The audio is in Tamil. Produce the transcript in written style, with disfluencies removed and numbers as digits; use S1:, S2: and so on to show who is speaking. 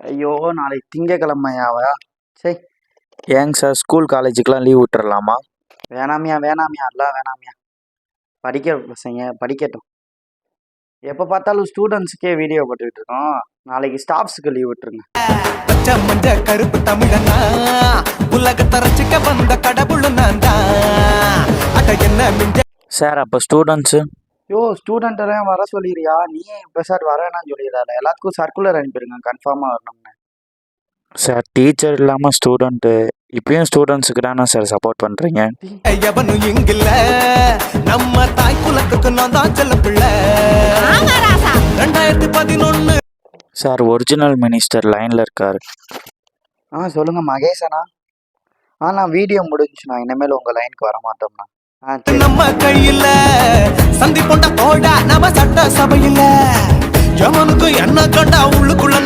S1: ஐயோ! நாளைக்கு திங்கக்கிழமையாவா? சை!
S2: ஏங்க சார் ஸ்கூல் காலேஜுக்கெலாம் லீவ் விட்டுறலாமா?
S1: வேணாம்யா, வேணாம்யா, எல்லாம் வேணாம்யா. படிக்கிற பசங்க படிக்கட்டும். எப்போ பார்த்தாலும் ஸ்டூடெண்ட்ஸுக்கே வீடியோ போட்டுக்கிட்டு இருக்கோம். நாளைக்கு ஸ்டாஃப்ஸுக்கு லீவ் விட்டுருங்க.
S3: பச்சை மஞ்ச கருப்பு தமிழனா உலகத்தை ரசிக்க வந்த கடவுள் நான் தான். அட என்ன மிஞ்ச
S2: சார் அப்போ ஸ்டூடெண்ட்ஸு?
S1: யோ, ஸ்டூடெண்ட் எல்லாம் வர சொல்லிடுறியா? நீ பெருசாக வரேன்னு சொல்லிடுறாரு. எல்லாத்துக்கும் சர்க்குலர் அனுப்பிடுங்க, கன்ஃபார்மாக வரணும்னு.
S2: சார் டீச்சர் இல்லாமல் ஸ்டூடெண்ட்டு இப்பயும் ஸ்டூடெண்ட்ஸுக்கு தானே சார் சப்போர்ட் பண்ணுறீங்க?
S3: எவனும் இங்கில்ல நம்ம தாய் குலத்துக்கு நான் தான் செல்ல பிள்ளை. 2011
S2: சார் ஒரிஜினல் மினிஸ்டர் லைனில் இருக்கார்.
S1: சொல்லுங்க மகேசனா. நான் வீடியோ முடிஞ்சுண்ணா. இனிமேல் உங்கள் லைனுக்கு வர மாட்டோம்ண்ணா. சரி.
S3: நம்ம கையில சந்தி போட்ட தோடா நம்ம சட்ட சபையில எவனுக்கு என்ன கண்டா உள்ளுக்குள்ள